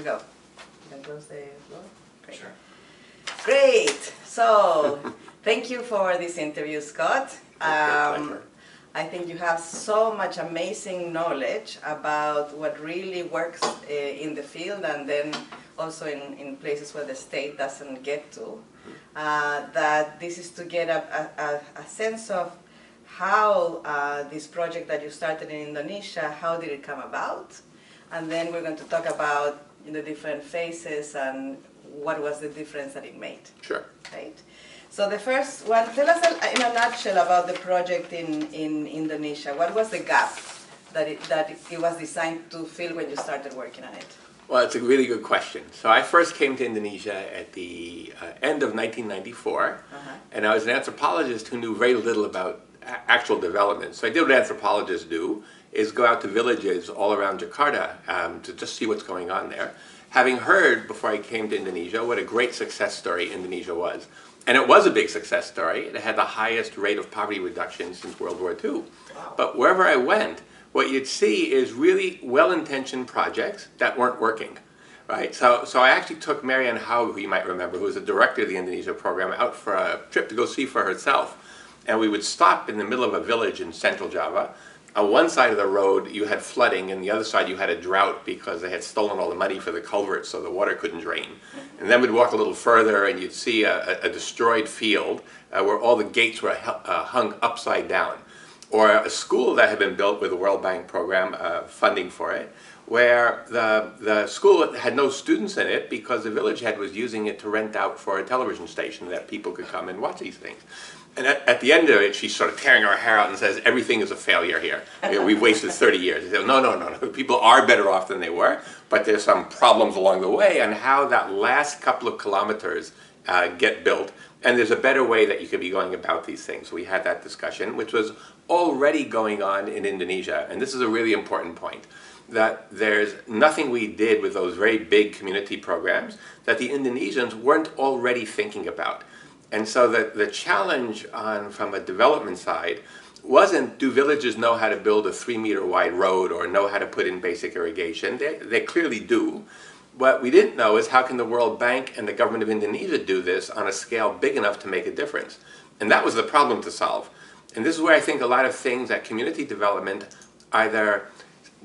Go. You can close the floor. Great. Sure. Great. So, thank you for this interview, Scott. I think you have so much amazing knowledge about what really works in the field and then also in places where the state doesn't get to. That this is to get a sense of how this project that you started in Indonesia, how did it come about? And then we're going to talk about the different phases and what was the difference that it made. Sure. Right? So the first one, tell us in a nutshell about the project in Indonesia. What was the gap that it was designed to fill when you started working on it? Well, it's a really good question. So I first came to Indonesia at the end of 1994, and I was an anthropologist who knew very little about actual development. So I did what anthropologists do, is go out to villages all around Jakarta to just see what's going on there, having heard before I came to Indonesia what a great success story Indonesia was. And it was a big success story. It had the highest rate of poverty reduction since World War II. Wow. But wherever I went, what you'd see is really well-intentioned projects that weren't working. Right? So I actually took Marianne Haug, who you might remember, who was the director of the Indonesia program, out for a trip to go see for herself. And we would stop in the middle of a village in central Java. On one side of the road, you had flooding, and the other side, you had a drought because they had stolen all the money for the culverts, so the water couldn't drain. And then we'd walk a little further, and you'd see a destroyed field where all the gates were hung upside down. Or a school that had been built with a World Bank program funding for it, where the school had no students in it because the village head was using it to rent out for a television station that people could come and watch these things. And at the end of it, she's sort of tearing her hair out and says, everything is a failure here. We've wasted 30 years. I said, no. People are better off than they were, but there's some problems along the way on how that last couple of kilometers get built. And there's a better way that you could be going about these things. We had that discussion, which was already going on in Indonesia. And this is a really important point, that there's nothing we did with those very big community programs that the Indonesians weren't already thinking about. And so the challenge from a development side wasn't, do villages know how to build a 3-meter wide road or know how to put in basic irrigation? They clearly do. What we didn't know is how can the World Bank and the government of Indonesia do this on a scale big enough to make a difference? And that was the problem to solve. And this is where I think a lot of things at community development either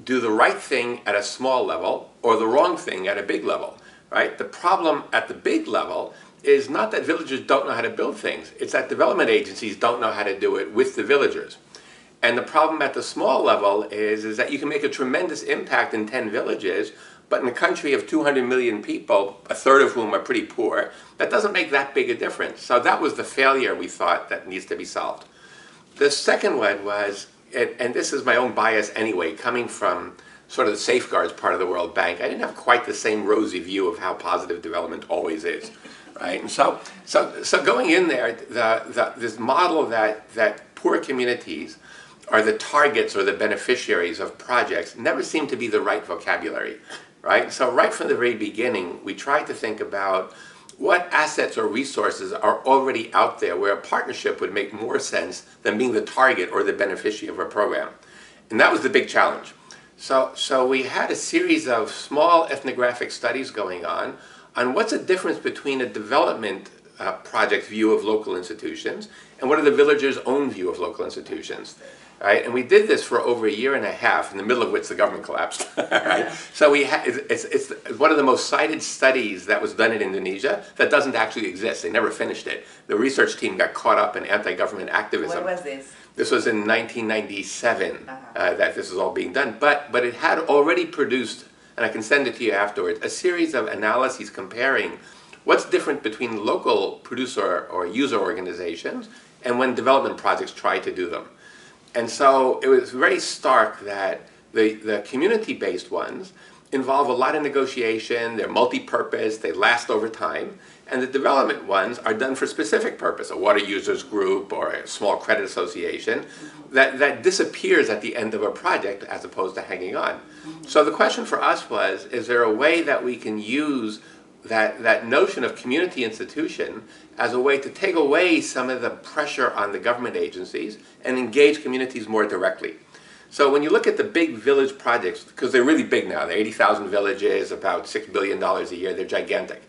do the right thing at a small level or the wrong thing at a big level. Right? The problem at the big level is not that villagers don't know how to build things. It's that development agencies don't know how to do it with the villagers. And the problem at the small level is that you can make a tremendous impact in 10 villages, but in a country of 200 million people, a third of whom are pretty poor, that doesn't make that big a difference. So that was the failure we thought that needs to be solved. The second one was, and this is my own bias anyway, coming from sort of the safeguards part of the World Bank, I didn't have quite the same rosy view of how positive development always is. Right? And so going in there, this model that poor communities are the targets or the beneficiaries of projects never seemed to be the right vocabulary. Right? So right from the very beginning, we tried to think about what assets or resources are already out there where a partnership would make more sense than being the target or the beneficiary of a program. And that was the big challenge. So we had a series of small ethnographic studies going on what's the difference between a development project view of local institutions and what are the villagers' own view of local institutions. Right? And we did this for over 1.5 years, in the middle of which the government collapsed. Right? So it's one of the most cited studies that was done in Indonesia that doesn't actually exist. They never finished it. The research team got caught up in anti-government activism. When was this? This was in 1997 that this was all being done. But it had already produced, and I can send it to you afterwards, a series of analyses comparing what's different between local producer or user organizations and when development projects try to do them. And so it was very stark that the community-based ones involve a lot of negotiation, they're multi-purpose, they last over time, and the development ones are done for specific purpose, a water users group or a small credit association that disappears at the end of a project as opposed to hanging on. So the question for us was, is there a way that we can use that notion of community institution as a way to take away some of the pressure on the government agencies and engage communities more directly? So when you look at the big village projects, because they're really big now, they're 80,000 villages, about $6 billion a year, they're gigantic.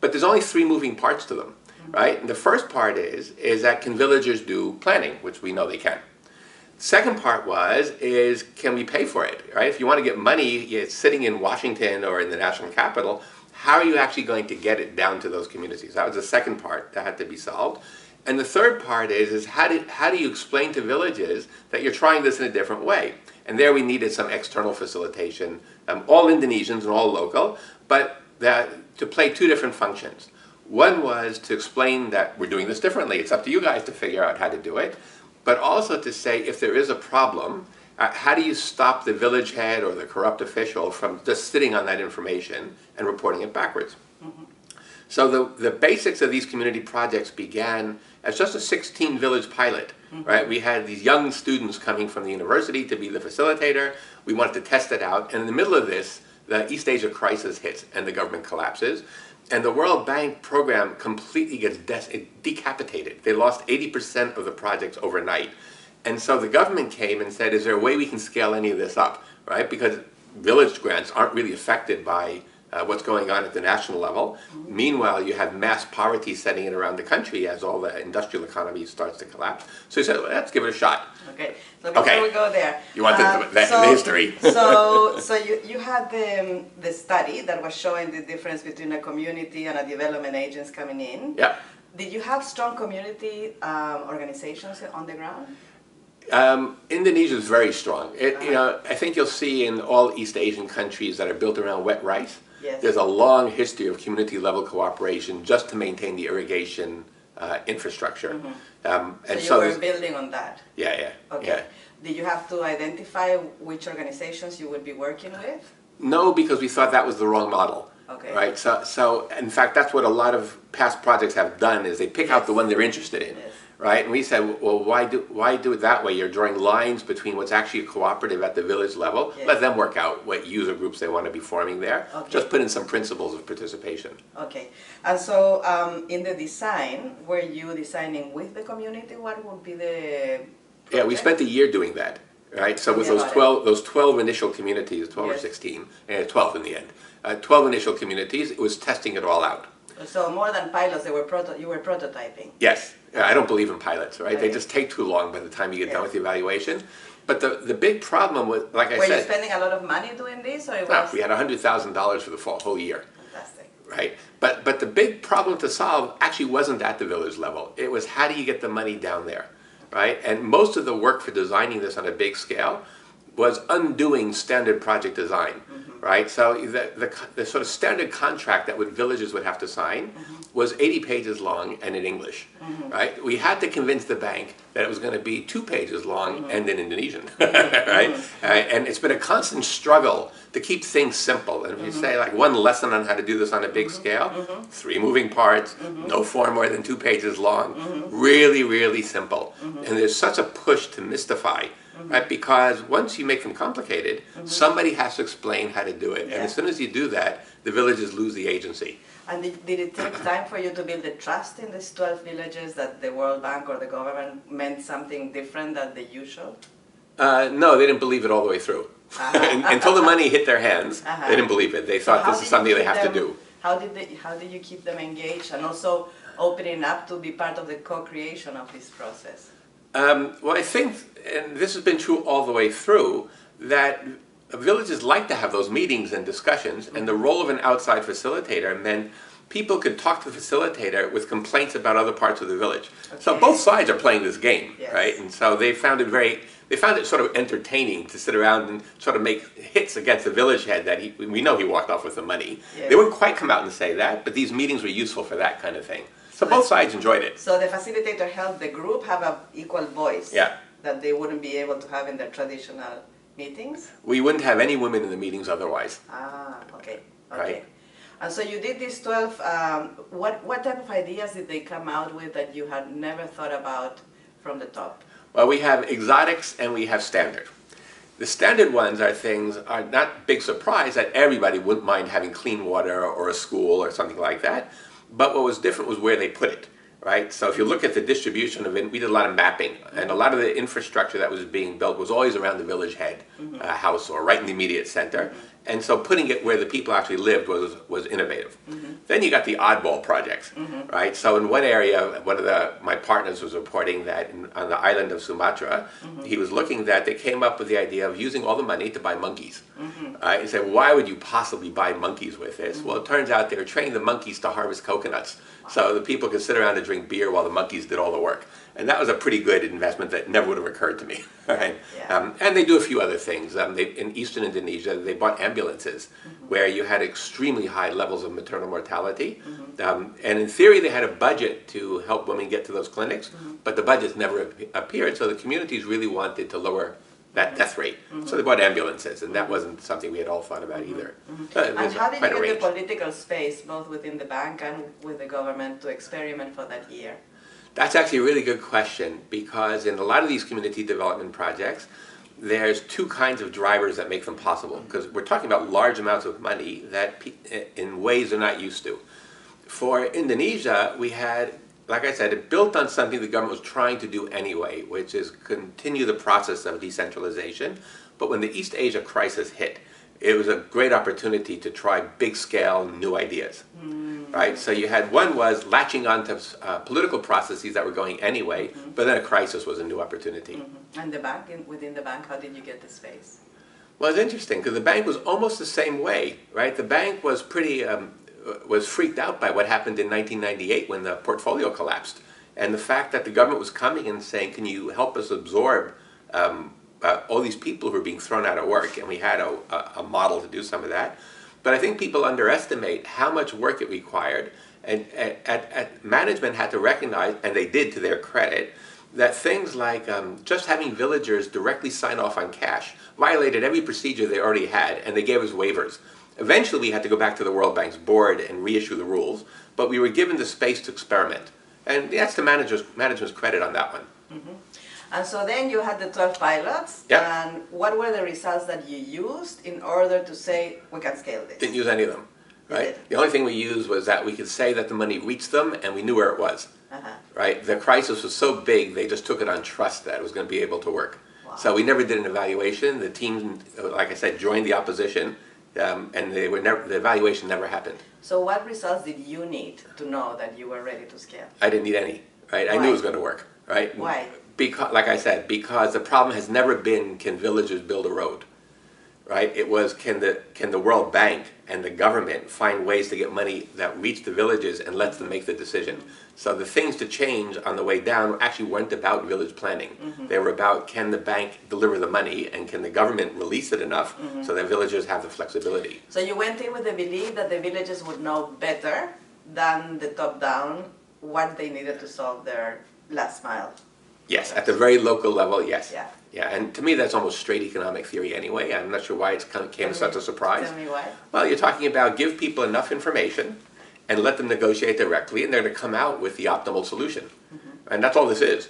But there's only three moving parts to them, right? And the first part is that can villagers do planning, which we know they can. Second part is can we pay for it, right? If you want to get money, it's sitting in Washington or in the national capital, how are you actually going to get it down to those communities? That was the second part that had to be solved. And the third part is how do you explain to villages that you're trying this in a different way? And there we needed some external facilitation, all Indonesians and all local, but to play two different functions. One was to explain that we're doing this differently. It's up to you guys to figure out how to do it. But also to say if there is a problem, how do you stop the village head or the corrupt official from just sitting on that information and reporting it backwards? Mm-hmm. So the basics of these community projects began as just a 16-village pilot, mm-hmm. right? We had these young students coming from the university to be the facilitator. We wanted to test it out. And in the middle of this, the East Asia crisis hits and the government collapses. And the World Bank program completely gets decapitated. They lost 80% of the projects overnight. And so the government came and said, is there a way we can scale any of this up, right? Because village grants aren't really affected by what's going on at the national level. Mm-hmm. Meanwhile, you have mass poverty setting in around the country as all the industrial economy starts to collapse. So he said, well, let's give it a shot. Okay, so before we go there. You want the history. So you had the study that was showing the difference between a community and a development agents coming in. Yeah. Did you have strong community organizations on the ground? Indonesia is very strong. I think you'll see in all East Asian countries that are built around wet rice, yes. There's a long history of community-level cooperation just to maintain the irrigation infrastructure. Mm-hmm. So you were building on that? Yeah. Okay. Yeah. Did you have to identify which organizations you would be working with? No, because we thought that was the wrong model. Okay. Right. So in fact, that's what a lot of past projects have done is they pick out the one they're interested in. Yes. Right, and we said, well, why do it that way? You're drawing lines between what's actually a cooperative at the village level. Yes. Let them work out what user groups they want to be forming there. Okay. Just put in some principles of participation. Okay, and so in the design, were you designing with the community? What would be the project? Yeah, we spent a year doing that. Right, so with those 12 initial communities, 12 yes. or 16, and 12 in the end, 12 initial communities, it was testing it all out. So more than pilots, you were prototyping. Yes. I don't believe in pilots, right? They just take too long by the time you get done with the evaluation. But the big problem was, like I said... Were you spending a lot of money doing this? Or no, we had $100,000 for the whole year. Fantastic. Right? But the big problem to solve actually wasn't at the village level. It was how do you get the money down there, right? And most of the work for designing this on a big scale was undoing standard project design. Mm-hmm. Right, so the sort of standard contract that villages would have to sign mm-hmm. was 80 pages long and in English. Mm-hmm. Right, we had to convince the bank that it was going to be 2 pages long mm-hmm. and in Indonesian. Right, and it's been a constant struggle to keep things simple. And if you say like one lesson on how to do this on a big scale, 3 moving parts, no form more than 2 pages long, really, really simple. And there's such a push to mystify. Right? Because once you make them complicated, somebody has to explain how to do it. And as soon as you do that, the villages lose the agency. And did it take time for you to build the trust in these 12 villages that the World Bank or the government meant something different than the usual? No, they didn't believe it all the way through. Until the money hit their hands, they didn't believe it. They thought this is something they have to do. How did you keep them engaged and also opening up to be part of the co-creation of this process? Well, I think, and this has been true all the way through, that villages like to have those meetings and discussions, and the role of an outside facilitator meant people could talk to the facilitator with complaints about other parts of the village. Okay. So both sides are playing this game, yes. right? And so they found it sort of entertaining to sit around and sort of make hits against the village head that we know he walked off with the money. Yes. They wouldn't quite come out and say that, but these meetings were useful for that kind of thing. So both sides enjoyed it. So the facilitator helped the group have an equal voice that they wouldn't be able to have in their traditional meetings? We wouldn't have any women in the meetings otherwise. Ah, okay. Right. And so you did these 12, what type of ideas did they come out with that you had never thought about from the top? Well, we have exotics and we have standard. The standard ones are not big surprise that everybody wouldn't mind having clean water or a school or something like that. But what was different was where they put it, right? So if you look at the distribution of it, we did a lot of mapping, and a lot of the infrastructure that was being built was always around the village head house or right in the immediate center. And so putting it where the people actually lived was innovative. Then you got the oddball projects, right? So in one area, my partners was reporting that on the island of Sumatra, he was looking that they came up with the idea of using all the money to buy monkeys. He said, why would you possibly buy monkeys with this? Well, it turns out they were training the monkeys to harvest coconuts. So the people could sit around and drink beer while the monkeys did all the work. And that was a pretty good investment that never would have occurred to me. Right? Yeah. And they do a few other things. In eastern Indonesia, they bought ambulances where you had extremely high levels of maternal mortality. And in theory, they had a budget to help women get to those clinics, but the budgets never appeared, so the communities really wanted to lower that death rate. So they bought ambulances, and that wasn't something we had all thought about either. And how did you get the political space, both within the bank and with the government, to experiment for that year? That's actually a really good question, because in a lot of these community development projects, there's two kinds of drivers that make them possible, because we're talking about large amounts of money that in ways they're not used to. For Indonesia, we had, like I said, it built on something the government was trying to do anyway, which is continue the process of decentralization. But when the East Asia crisis hit, it was a great opportunity to try big-scale new ideas. Right? So you had one was latching onto political processes that were going anyway, but then a crisis was a new opportunity. And the bank, within the bank, how did you get the space? Well, it's interesting, because the bank was almost the same way, right? The bank was was freaked out by what happened in 1998 when the portfolio collapsed. And the fact that the government was coming and saying, can you help us absorb all these people who are being thrown out of work? And we had a model to do some of that. But I think people underestimate how much work it required. And management had to recognize, and they did to their credit, that things like just having villagers directly sign off on cash violated every procedure they already had, and they gave us waivers. Eventually we had to go back to the World Bank's board and reissue the rules, but we were given the space to experiment. And that's the management's credit on that one. And so then you had the 12 pilots, and what were the results that you used in order to say, we can scale this? Didn't use any of them, right? The only thing we used was that we could say that the money reached them and we knew where it was, right? The crisis was so big, they just took it on trust that it was going to be able to work. Wow. So we never did an evaluation. The team, like I said, joined the opposition, and the evaluation never happened. So what results did you need to know that you were ready to scale? I didn't need any, right? I knew it was going to work, right? Why? Because, like I said, because the problem has never been, can villagers build a road, right? It was, can the World Bank and the government find ways to get money that reach the villages and lets them make the decision. So the things to change on the way down actually weren't about village planning. They were about, can the bank deliver the money, and can the government release it enough so that villagers have the flexibility. So you went in with the belief that the villages would know better than the top-down what they needed to solve their last mile. Yes, at the very local level, yes. Yeah. Yeah, and to me that's almost straight economic theory anyway. I'm not sure why it came as such a surprise. Tell me why. Well, you're talking about give people enough information and let them negotiate directly, and they're going to come out with the optimal solution. And that's all this is.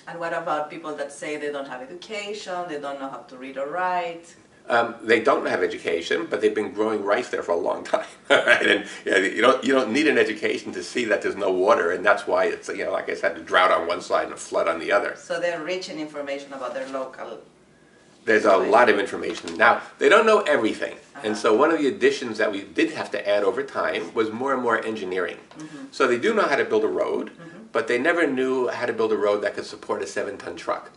And what about people that say they don't have education, they don't know how to read or write? They don't have education, but they've been growing rice there for a long time. Right? And you don't need an education to see that there's no water, and that's why it's, like I said, a drought on one side and a flood on the other. So they're rich in information about their local. There's a lot of information. Now, they don't know everything. And so one of the additions that we did have to add over time was more and more engineering. So they do know how to build a road, but they never knew how to build a road that could support a 7-ton truck.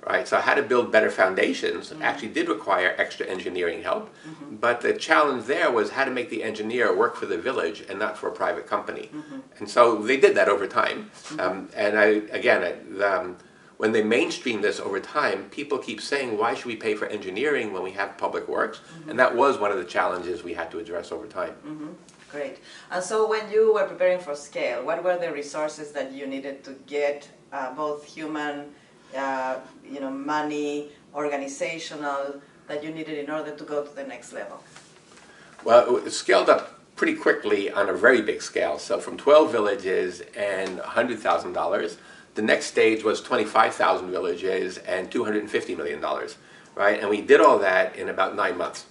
Right, so how to build better foundations actually did require extra engineering help, but the challenge there was how to make the engineer work for the village and not for a private company. And so they did that over time. When they mainstream this over time, people keep saying, why should we pay for engineering when we have public works? And that was one of the challenges we had to address over time. Great. And so when you were preparing for scale, what were the resources that you needed to get, both human, money, organizational, that you needed in order to go to the next level? Well, it scaled up pretty quickly on a very big scale. So from 12 villages and $100,000, the next stage was 25,000 villages and $250 million, right? And we did all that in about 9 months,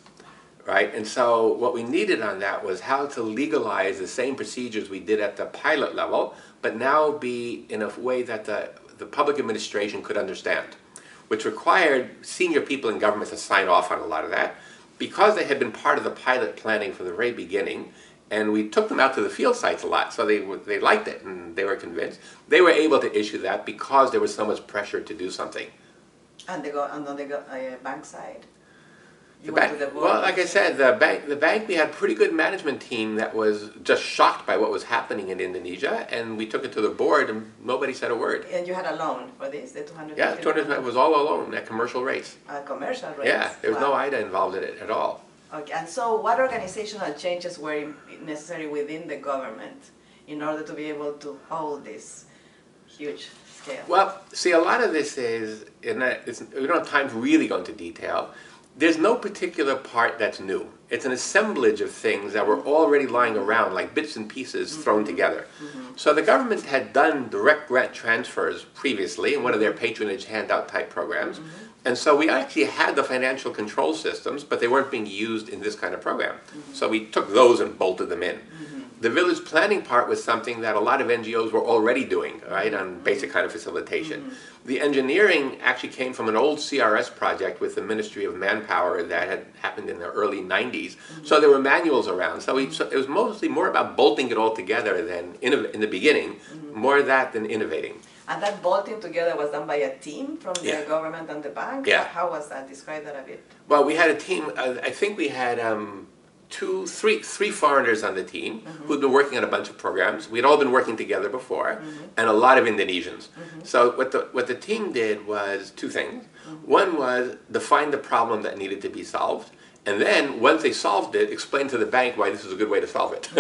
right? And so what we needed on that was how to legalize the same procedures we did at the pilot level, but now be in a way that the public administration could understand, which required senior people in government to sign off on a lot of that. Because they had been part of the pilot planning from the very beginning, and we took them out to the field sites a lot, so they liked it and they were convinced. They were able to issue that because there was so much pressure to do something. And on the bank side? The bank, well, like I said, the bank, we had a pretty good management team that was just shocked by what was happening in Indonesia, and we took it to the board, and nobody said a word. And you had a loan for this, the 250? Yeah, 200 was all a loan at commercial rates. Commercial rates? Yeah, there was no IDA involved in it at all. Okay, and so what organizational changes were necessary within the government in order to be able to hold this huge scale? Well, see, a lot of this is, we don't have time to really go into detail. There's no particular part that's new. It's an assemblage of things that were already lying around, like bits and pieces thrown together. So the government had done direct grant transfers previously in one of their patronage handout type programs. And so we actually had the financial control systems, but they weren't being used in this kind of program. So we took those and bolted them in. The village planning part was something that a lot of NGOs were already doing, right, on basic kind of facilitation. The engineering actually came from an old CRS project with the Ministry of Manpower that had happened in the early 90s. So there were manuals around. So it was mostly more about bolting it all together than, in the beginning, more of that than innovating. And that bolting together was done by a team from the government and the bank? Yeah. How was that? Describe that a bit. Well, we had a team, I think we had three foreigners on the team who'd been working on a bunch of programs. We'd all been working together before, and a lot of Indonesians. So what the team did was two things. One was define the problem that needed to be solved, and then once they solved it, explain to the bank why this is a good way to solve it,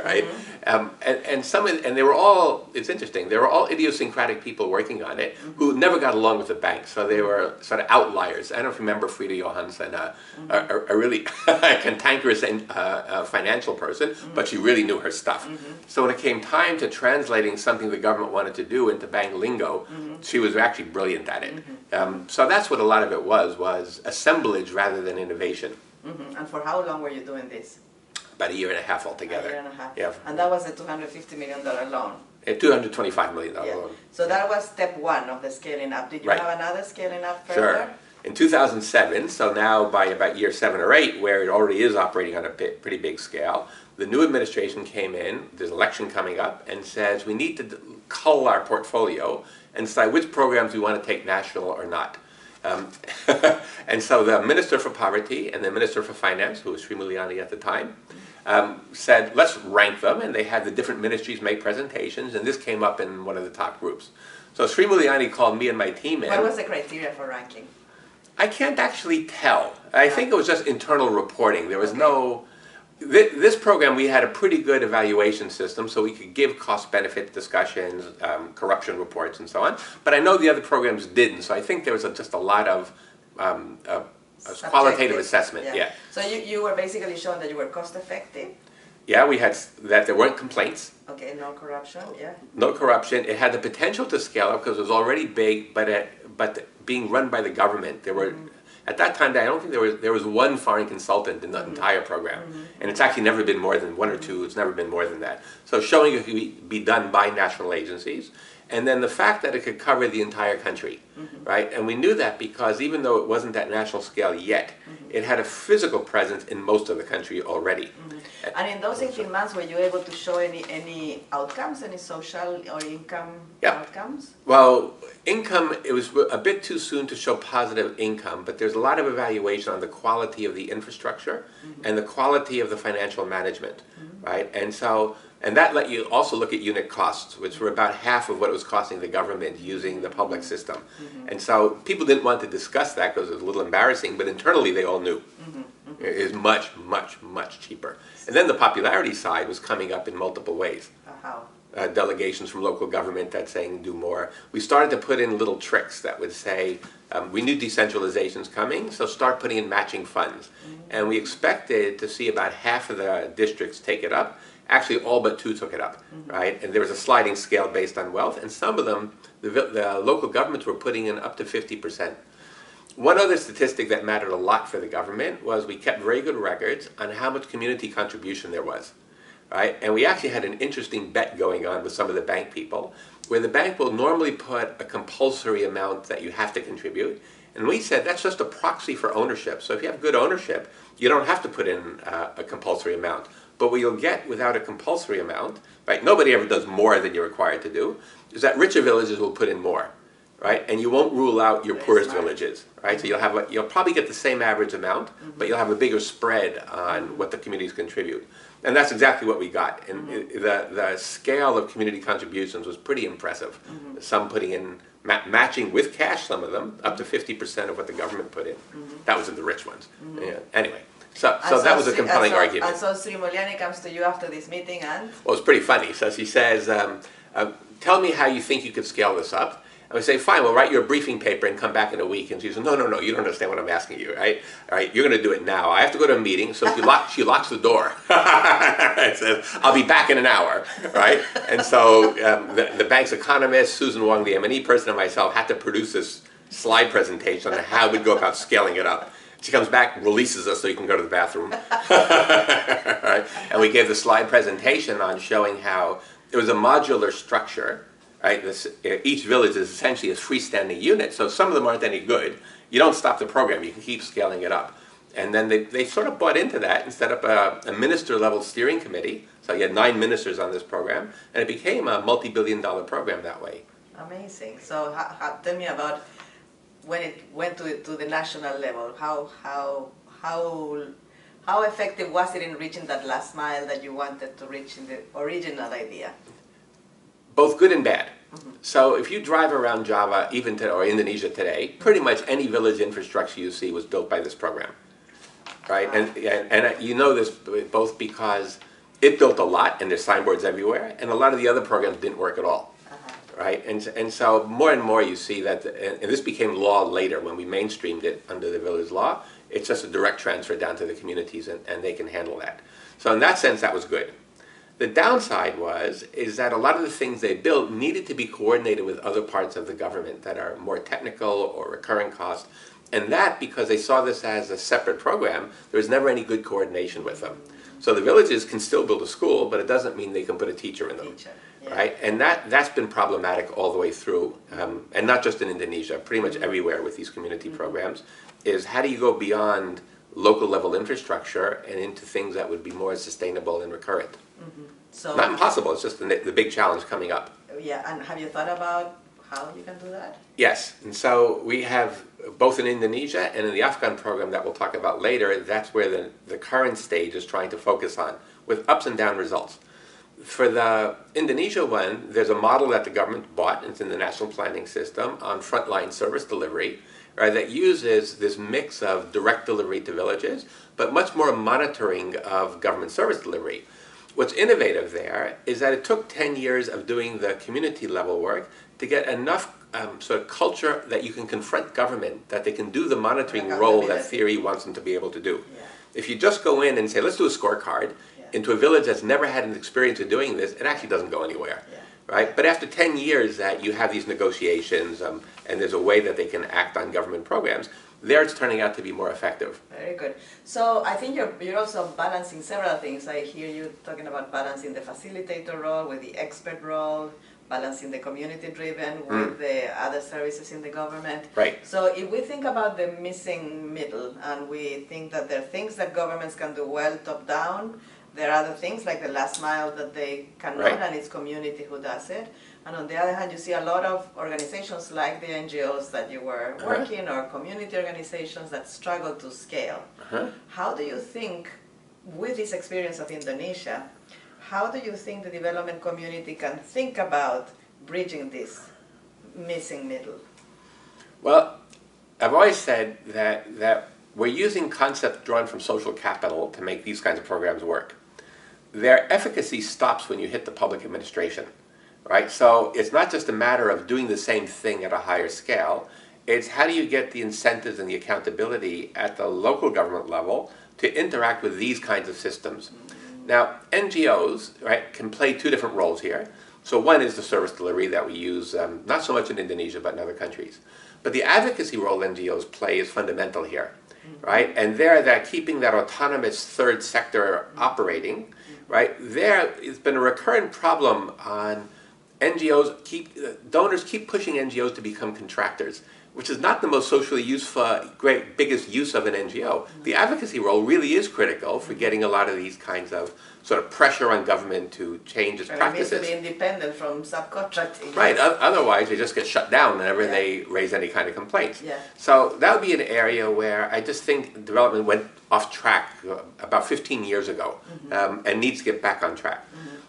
right? And they were all, it's interesting, they were all idiosyncratic people working on it who never got along with the bank, so they were sort of outliers. I don't know if you remember Frida Johansson, a really cantankerous financial person, but she really knew her stuff. So when it came time to translating something the government wanted to do into bank lingo, she was actually brilliant at it. So that's what a lot of it was assemblage rather than innovation. And for how long were you doing this? About a year and a half altogether. A year and a half. Yeah. And that was a $250 million loan? A $225 million loan. So that was step one of the scaling up. Did you have another scaling up further? Sure. In 2007, so now by about year 7 or 8, where it already is operating on a pretty big scale, the new administration came in, there's an election coming up, and says we need to cull our portfolio and decide which programs we want to take national or not. And so the Minister for Poverty and the Minister for Finance, who was Sri Mulyani at the time, said, let's rank them, and they had the different ministries make presentations, and this came up in one of the top groups. So Sri Mulyani called me and my team in. What was the criteria for ranking? I can't actually tell. I think it was just internal reporting. There was no... This program, we had a pretty good evaluation system, so we could give cost-benefit discussions, corruption reports, and so on. But I know the other programs didn't, so I think there was just a lot of qualitative assessment. Yeah. So you were basically showing that you were cost-effective? Yeah, we had that there weren't complaints. Okay, no corruption, No corruption. It had the potential to scale up because it was already big, but being run by the government, there were... At that time, I don't think there was one foreign consultant in the entire program. And it's actually never been more than one or two. It's never been more than that. So showing it could be done by national agencies. And then the fact that it could cover the entire country, right? And we knew that because even though it wasn't at national scale yet, it had a physical presence in most of the country already. And in those 18 months, were you able to show any outcomes, any social or income outcomes? Well, income, it was a bit too soon to show positive income, but there's a lot of evaluation on the quality of the infrastructure and the quality of the financial management, right? And that let you also look at unit costs, which were about half of what it was costing the government using the public system. And so people didn't want to discuss that because it was a little embarrassing, but internally they all knew. It is much, much, much cheaper. And then the popularity side was coming up in multiple ways. How? Delegations from local government that saying do more. We started to put in little tricks that would say, we knew decentralization's coming, so start putting in matching funds. And we expected to see about half of the districts take it up. Actually, all but 2 took it up, right? And there was a sliding scale based on wealth, and some of them, the local governments were putting in up to 50%. One other statistic that mattered a lot for the government was we kept very good records on how much community contribution there was. Right? And we actually had an interesting bet going on with some of the bank people, where the bank will normally put a compulsory amount that you have to contribute. And we said that's just a proxy for ownership. So if you have good ownership, you don't have to put in a compulsory amount. But what you'll get without a compulsory amount, right? Nobody ever does more than you're required to do, is that richer villages will put in more. Right, and you won't rule out your poorest villages, right? So you'll probably get the same average amount, but you'll have a bigger spread on what the communities contribute, and that's exactly what we got. And the scale of community contributions was pretty impressive. Some putting in matching with cash, some of them up to 50% of what the government put in. That was in the rich ones. Yeah. Anyway, so that was a compelling argument. And so Sri Mulyani comes to you after this meeting, and well, it's pretty funny. So she says, "Tell me how you think you could scale this up." And we say, fine, we'll write you a briefing paper and come back in a week. And she says, no, you don't understand what I'm asking you, right? All right, you're going to do it now. I have to go to a meeting, so she locks the door. And says, I'll be back in an hour, right? And so the bank's economist, Susan Wong, the M&E person, and myself had to produce this slide presentation on how we'd go about scaling it up. She comes back, releases us so you can go to the bathroom. Right? And we gave the slide presentation on showing how it was a modular structure. Right? Each village is essentially a freestanding unit, so some of them aren't any good. You don't stop the program, you can keep scaling it up. And then they sort of bought into that and set up a minister-level steering committee. So you had 9 ministers on this program, and it became a multi-billion-dollar program that way. Amazing. So tell me about when it went to the national level. How effective was it in reaching that last mile that you wanted to reach in the original idea? Both good and bad. So if you drive around Java, even today, or Indonesia today, pretty much any village infrastructure you see was built by this program, right? And you know this both because it built a lot, and there's signboards everywhere, and a lot of the other programs didn't work at all, right? And so more and more you see that, and this became law later when we mainstreamed it under the village law. It's just a direct transfer down to the communities, and they can handle that. So in that sense, that was good. The downside is that a lot of the things they built needed to be coordinated with other parts of the government that are more technical or recurring cost. And that, because they saw this as a separate program, there was never any good coordination with them. So the villages can still build a school, but it doesn't mean they can put a teacher in them. Right? And that's been problematic all the way through, and not just in Indonesia, pretty much everywhere with these community programs, is how do you go beyond local level infrastructure and into things that would be more sustainable and recurrent. So not impossible, it's just the big challenge coming up. Yeah, and have you thought about how you can do that? Yes, and so we have, both in Indonesia and in the Afghan program that we'll talk about later, that's where the current stage is trying to focus on, with ups and down results. For the Indonesia one, there's a model that the government bought, it's in the national planning system, on frontline service delivery, right, that uses this mix of direct delivery to villages, but much more monitoring of government service delivery. What's innovative there is that it took 10 years of doing the community level work to get enough sort of culture that you can confront government, that they can do the monitoring role that theory wants them to be able to do. If you just go in and say, let's do a scorecard, into a village that's never had an experience of doing this, it actually doesn't go anywhere. Right? But after 10 years that you have these negotiations and there's a way that they can act on government programs, there it's turning out to be more effective. Very good. So I think you're also balancing several things. I hear you talking about balancing the facilitator role with the expert role, balancing the community-driven with the other services in the government. Right. So if we think about the missing middle, and we think that there are things that governments can do well top-down, there are other things like the last mile that they cannot, and it's community who does it. And on the other hand, you see a lot of organizations like the NGOs that you were working, or community organizations that struggle to scale. How do you think, with this experience of Indonesia, how do you think the development community can think about bridging this missing middle? Well, I've always said that we're using concepts drawn from social capital to make these kinds of programs work. Their efficacy stops when you hit the public administration, right? So it's not just a matter of doing the same thing at a higher scale. It's how do you get the incentives and the accountability at the local government level to interact with these kinds of systems. Now, NGOs, right, can play two different roles here. So one is the service delivery that we use, not so much in Indonesia, but in other countries. But the advocacy role NGOs play is fundamental here, right? And there, that keeping that autonomous third sector operating, right? There, it's been a recurrent problem on donors keep pushing NGOs to become contractors, which is not the most socially useful, biggest use of an NGO. The advocacy role really is critical for getting a lot of these kinds of sort of pressure on government to change its practices. It needs to be independent from subcontracting. Right, otherwise they just get shut down whenever they raise any kind of complaints. Yeah. So that would be an area where I just think development went off track about 15 years ago and needs to get back on track.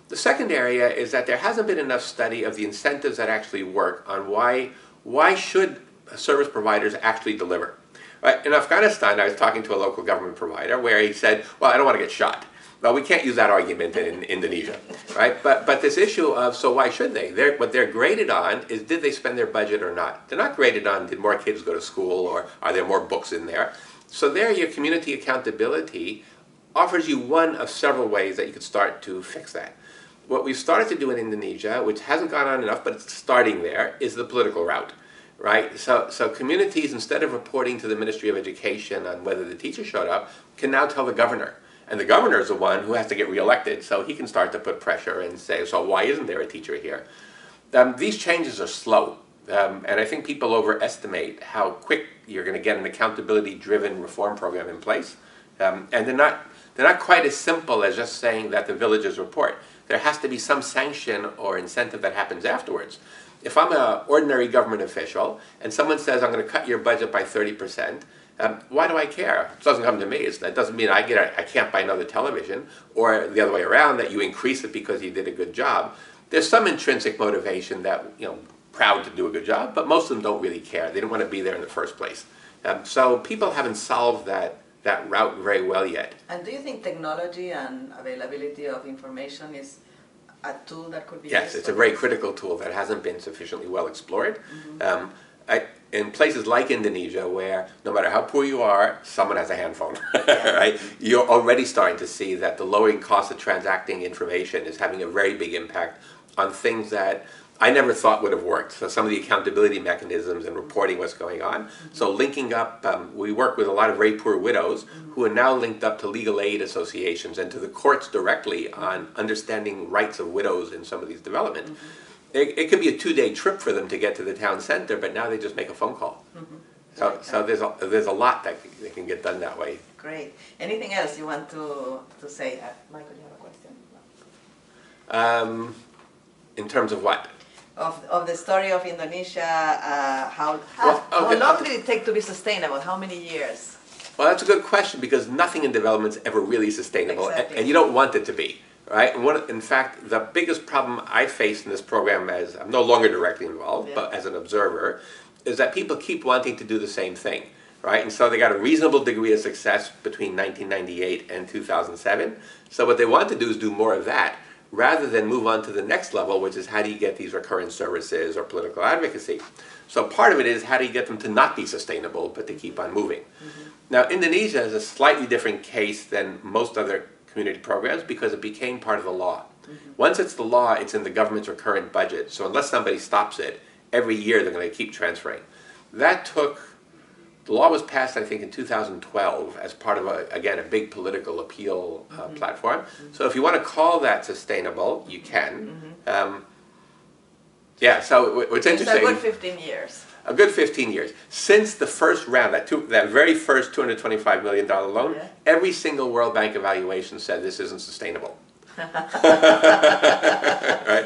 The second area is that there hasn't been enough study of the incentives that actually work on why should service providers actually deliver. Right? In Afghanistan, I was talking to a local government provider where he said, well, I don't want to get shot. Well, we can't use that argument in Indonesia, right? But this issue of, so why should they? What they're graded on is, did they spend their budget or not? They're not graded on, did more kids go to school, or are there more books in there? So there, your community accountability offers you one of several ways that you could start to fix that. What we've started to do in Indonesia, which hasn't gone on enough, but it's starting there, is the political route. Right? So communities, instead of reporting to the Ministry of Education on whether the teacher showed up, can now tell the governor. And the governor is the one who has to get reelected, so he can start to put pressure and say, so why isn't there a teacher here? These changes are slow, and I think people overestimate how quick you're going to get an accountability-driven reform program in place. And they're not quite as simple as just saying that the villagers report. There has to be some sanction or incentive that happens afterwards. If I'm an ordinary government official and someone says, I'm going to cut your budget by 30%, why do I care? It doesn't come to me. That doesn't mean I can't buy another television, or the other way around, that you increase it because you did a good job. There's some intrinsic motivation that, proud to do a good job, but most of them don't really care. They don't want to be there in the first place. So people haven't solved that route very well yet. And do you think technology and availability of information is a tool that could be Yes, used? it's a very critical tool that hasn't been sufficiently well explored. In places like Indonesia, where no matter how poor you are, someone has a handphone, right? You're already starting to see that the lowering cost of transacting information is having a very big impact on things that I never thought would have worked. So some of the accountability mechanisms and reporting what's going on. So linking up, we work with a lot of very poor widows who are now linked up to legal aid associations and to the courts directly on understanding rights of widows in some of these developments. It could be a 2-day trip for them to get to the town center, but now they just make a phone call. So there's a lot that can get done that way. Great. Anything else you want to say? Michael, you have a question? In terms of what? Of the story of Indonesia, how long did it take to be sustainable? How many years? Well, that's a good question, because nothing in development is ever really sustainable, Exactly. and you don't want it to be, right? And in fact, the biggest problem I face in this program, as I'm no longer directly involved, but as an observer, is that people keep wanting to do the same thing, right? And so they got a reasonable degree of success between 1998 and 2007. So what they want to do is do more of that, rather than move on to the next level, which is how do you get these recurrent services or political advocacy. So part of it is how do you get them to not be sustainable, but to keep on moving. Now, Indonesia is a slightly different case than most other community programs because it became part of the law. Once it's the law, it's in the government's recurrent budget. So unless somebody stops it, every year they're going to keep transferring. The law was passed, I think, in 2012 as part of, again, a big political appeal platform. So if you want to call that sustainable, you can. Yeah, so what's interesting... It's a good 15 years. A good 15 years. Since the first round, that very first $225 million loan, every single World Bank evaluation said this isn't sustainable. Right?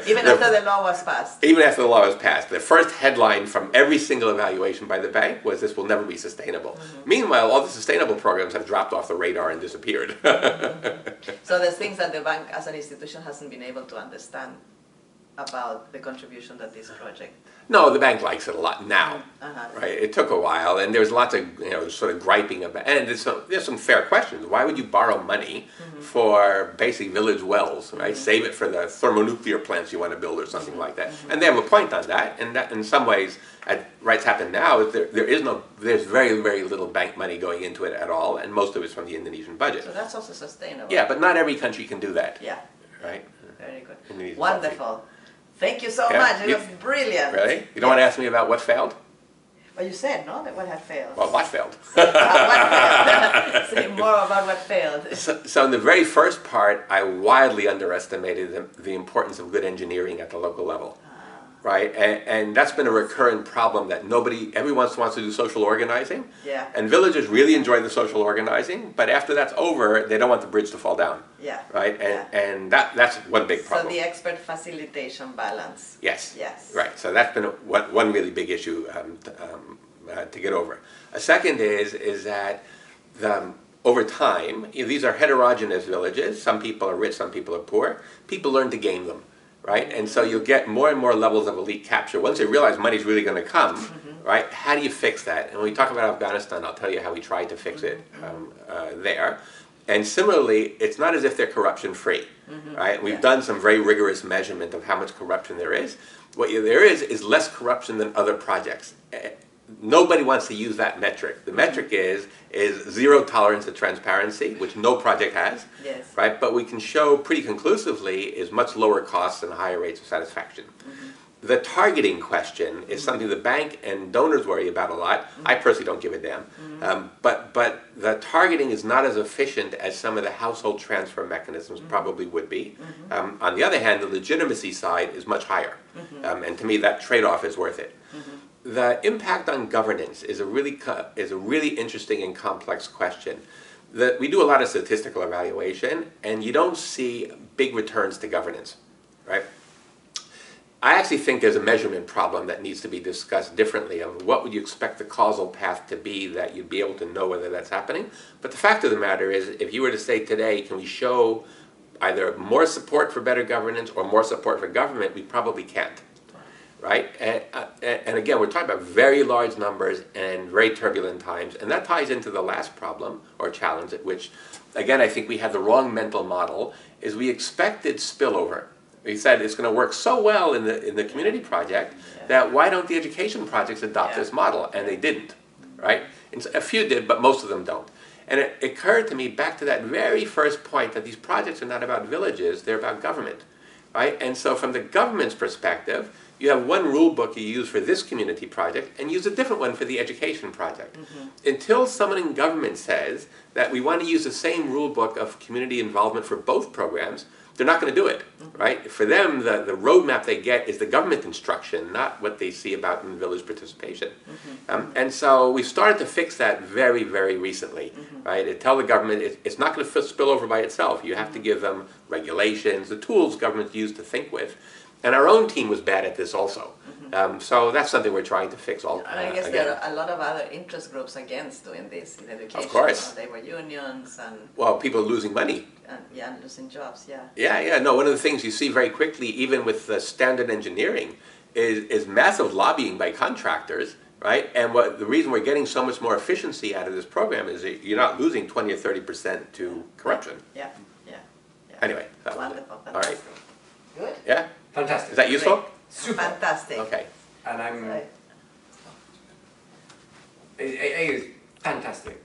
Even after the law was passed. Even after the law was passed. The first headline from every single evaluation by the bank was this will never be sustainable. Meanwhile, all the sustainable programs have dropped off the radar and disappeared. So there's things that the bank as an institution hasn't been able to understand about the contribution that this project... No, the bank likes it a lot now, right? It took a while, and there's lots of sort of griping about, and there's some fair questions. Why would you borrow money for basic village wells, right? Save it for the thermonuclear plants you want to build or something like that. And they have a point on that, and that in some ways, what's happened now is there's very, very little bank money going into it at all, and most of it's from the Indonesian budget. So that's also sustainable. Yeah, but not every country can do that. Yeah. Right? Very good. Indonesia's Wonderful. Thank you so much. It was brilliant. Really? You don't want to ask me about what failed? Well, you said, no, that what had failed. Well, what failed? What failed? Say more about what failed. So in the very first part, I wildly underestimated the importance of good engineering at the local level. Right, and that's been a recurrent problem that everyone wants to do social organizing. Yeah. And villagers really enjoy the social organizing, but after that's over, they don't want the bridge to fall down. Yeah. Right, and that's one big problem. So the expert facilitation balance. Yes. Yes. Right, so that's been one really big issue to get over. A second is that over time, these are heterogeneous villages. Some people are rich, some people are poor. People learn to game them. Right, and so you'll get more and more levels of elite capture. Once they realize money's really going to come, right, how do you fix that? And when we talk about Afghanistan, I'll tell you how we tried to fix it there. And similarly, it's not as if they're corruption-free, right? We've done some very rigorous measurement of how much corruption there is. What there is less corruption than other projects. Nobody wants to use that metric. The metric is zero tolerance to transparency, which no project has, yes. right? But we can show pretty conclusively is much lower costs and higher rates of satisfaction. The targeting question is something the bank and donors worry about a lot. I personally don't give a damn. But the targeting is not as efficient as some of the household transfer mechanisms probably would be. On the other hand, the legitimacy side is much higher. And to me, that trade-off is worth it. The impact on governance is a really interesting and complex question. We do a lot of statistical evaluation, and you don't see big returns to governance, right? I actually think there's a measurement problem that needs to be discussed differently of what would you expect the causal path to be that you'd be able to know whether that's happening. But the fact of the matter is, if you were to say today, can we show either more support for better governance or more support for government, we probably can't. Right? And again, we're talking about very large numbers and very turbulent times. And that ties into the last problem or challenge, at which, again, I think we had the wrong mental model, is we expected spillover. We said it's going to work so well in the community project that why don't the education projects adopt this model? And they didn't. Right? And a few did, but most of them don't. And it occurred to me back to that very first point that these projects are not about villages, they're about government. Right? And so from the government's perspective, you have one rule book you use for this community project and use a different one for the education project. Until someone in government says that we want to use the same rule book of community involvement for both programs, they're not going to do it, right? For them, the roadmap they get is the government instruction, not what they see about in village participation. And so we started to fix that very, very recently, right? To tell the government it's not going to spill over by itself. You have to give them regulations, the tools governments use to think with. And our own team was bad at this also. So that's something we're trying to fix all And I guess there are a lot of other interest groups against doing this in education. Of course. They were unions and... Well, people are losing money. And losing jobs, No, one of the things you see very quickly, even with standard engineering, is massive lobbying by contractors, right? And the reason we're getting so much more efficiency out of this program is that you're not losing 20 or 30% to corruption. Yeah. Anyway. Wonderful. All right. Good. Yeah? Fantastic. Is that useful? Great. Super. Fantastic. Okay. And it is fantastic.